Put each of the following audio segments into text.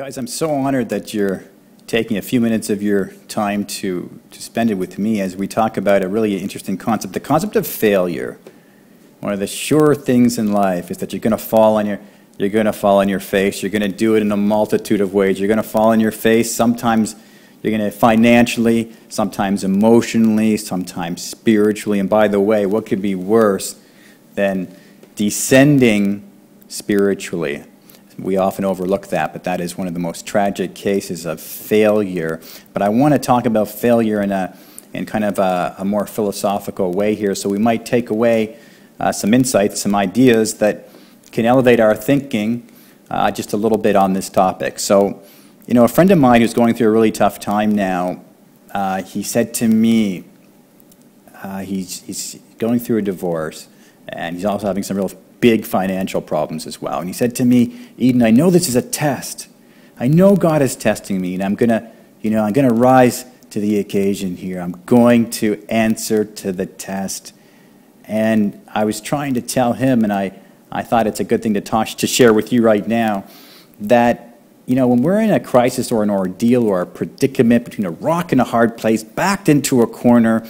Guys, I'm so honored that you're taking a few minutes of your time to spend it with me as we talk about a really interesting concept, the concept of failure. One of the sure things in life is that you're going to fall on your face. You're going to do it in a multitude of ways. You're going to fall on your face. Sometimes you're going to financially, sometimes emotionally, sometimes spiritually. And by the way, what could be worse than descending spiritually? We often overlook that, but that is one of the most tragic cases of failure. But I want to talk about failure in kind of a more philosophical way here, so we might take away some insights, some ideas that can elevate our thinking just a little bit on this topic. So, you know, a friend of mine who's going through a really tough time now, he said to me, he's going through a divorce, and he's also having some real big financial problems as well. And he said to me, Eden, I know this is a test. I know God is testing me, and I'm gonna rise to the occasion here. I'm going to answer to the test. And I was trying to tell him, and I thought it's a good thing to share with you right now, that when we're in a crisis or an ordeal or a predicament between a rock and a hard place, backed into a corner,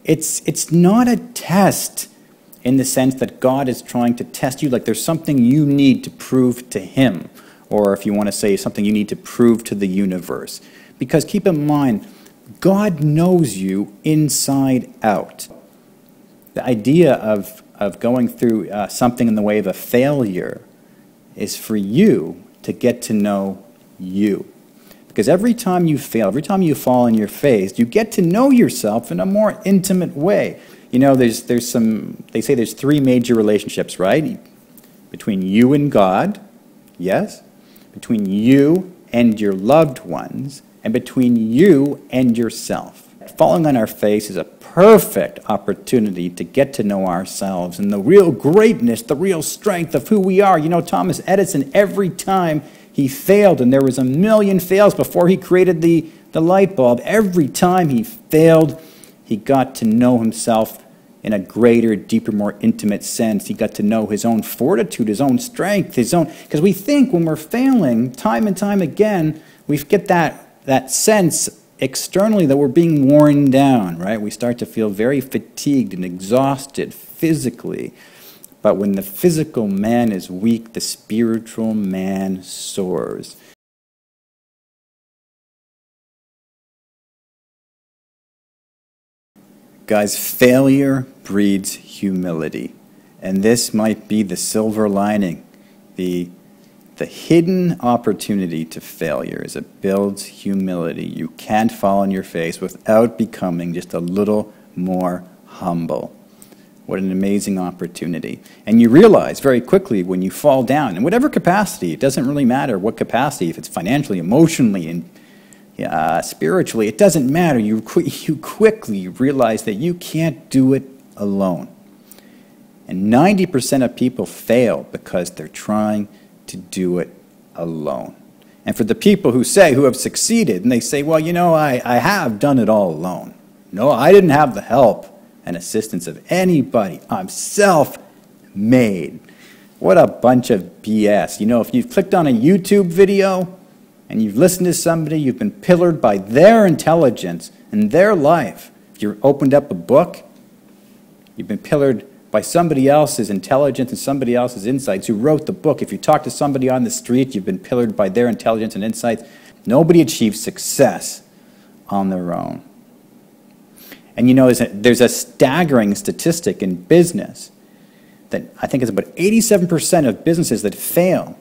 it's not a test in the sense that God is trying to test you, like there's something you need to prove to Him, or if you want to say something you need to prove to the universe. Because keep in mind, God knows you inside out. The idea of going through something in the way of a failure is for you to get to know you. Because every time you fail, every time you fall on your face, you get to know yourself in a more intimate way. You know, they say there's three major relationships, right? Between you and God, yes, between you and your loved ones, and between you and yourself. Falling on our face is a perfect opportunity to get to know ourselves and the real greatness, the real strength of who we are. You know, Thomas Edison, every time he failed, and there was a million fails before he created the light bulb, every time he failed, he got to know himself in a greater, deeper, more intimate sense. He got to know his own fortitude, his own strength, because we think when we're failing, time and time again, we get that sense externally that we're being worn down, right? We start to feel very fatigued and exhausted physically. But when the physical man is weak, the spiritual man soars. Guys, failure breeds humility. And this might be the silver lining. The hidden opportunity to failure is it builds humility. You can't fall on your face without becoming just a little more humble. What an amazing opportunity. And you realize very quickly when you fall down, in whatever capacity, it doesn't really matter what capacity, if it's financially, emotionally, and spiritually, it doesn't matter. You quickly realize that you can't do it alone. And 90% of people fail because they're trying to do it alone. And for the people who have succeeded, and they say, well, you know, I have done it all alone. No, I didn't have the help and assistance of anybody. I'm self-made. What a bunch of BS. You know, if you've clicked on a YouTube video and you've listened to somebody, you've been pillared by their intelligence and their life. If you opened up a book, you've been pillared by somebody else's intelligence and somebody else's insights who wrote the book. If you talk to somebody on the street, you've been pillared by their intelligence and insights. Nobody achieves success on their own. And you know, there's a staggering statistic in business that I think is about 87% of businesses that fail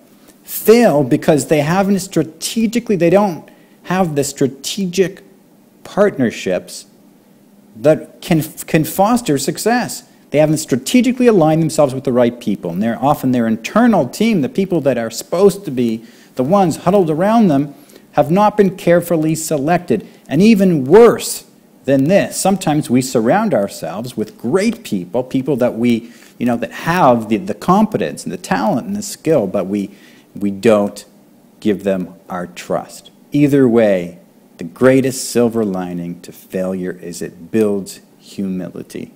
because they don't have the strategic partnerships that can foster success. They haven't strategically aligned themselves with the right people, and they're often their internal team, the people that are supposed to be the ones huddled around them, have not been carefully selected. And even worse than this, sometimes we surround ourselves with great people that we, that have the competence and the talent and the skill, but we don't give them our trust. Either way, the greatest silver lining to failure is it builds humility.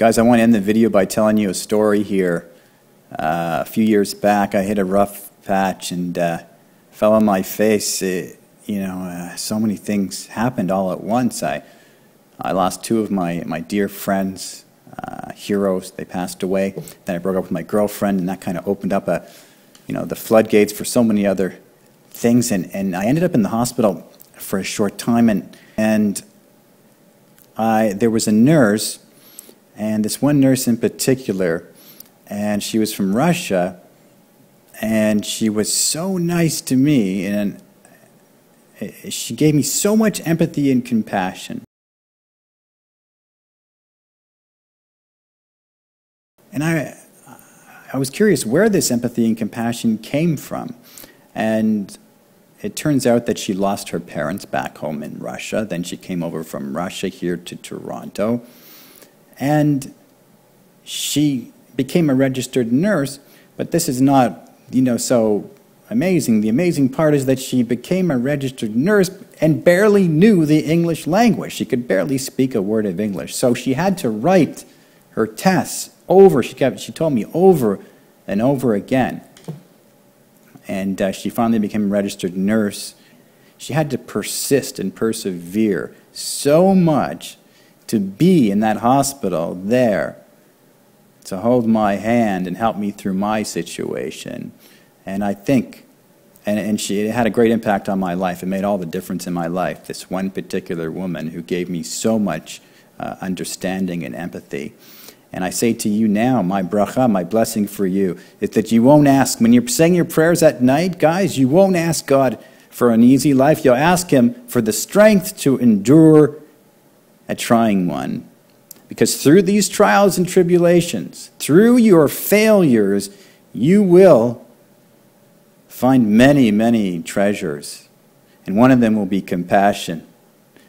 Guys, I want to end the video by telling you a story here. A few years back, I hit a rough patch and fell on my face. So many things happened all at once. I lost two of my dear friends, heroes. They passed away. Then I broke up with my girlfriend, and that kind of opened up the floodgates for so many other things. And I ended up in the hospital for a short time, and there was a nurse, and this one nurse in particular, and she was from Russia, and she was so nice to me, and she gave me so much empathy and compassion. And I was curious where this empathy and compassion came from. And it turns out that she lost her parents back home in Russia. Then she came over from Russia here to Toronto. And she became a registered nurse, but this is not, so amazing. The amazing part is that she became a registered nurse and barely knew the English language. She could barely speak a word of English. So she had to write her tests over. She told me over and over again. And she finally became a registered nurse. She had to persist and persevere so much to be in that hospital there, to hold my hand and help me through my situation. And I think, it had a great impact on my life. It made all the difference in my life, this one particular woman who gave me so much understanding and empathy. And I say to you now, my bracha, my blessing for you, is that you won't ask, when you're saying your prayers at night, guys, you won't ask God for an easy life. You'll ask Him for the strength to endure a trying one. Because through these trials and tribulations, through your failures, you will find many, many treasures. And one of them will be compassion.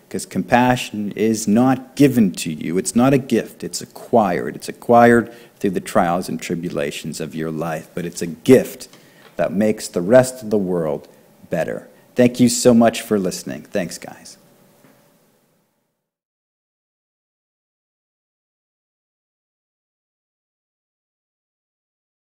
Because compassion is not given to you. It's not a gift. It's acquired. It's acquired through the trials and tribulations of your life. But it's a gift that makes the rest of the world better. Thank you so much for listening. Thanks, guys.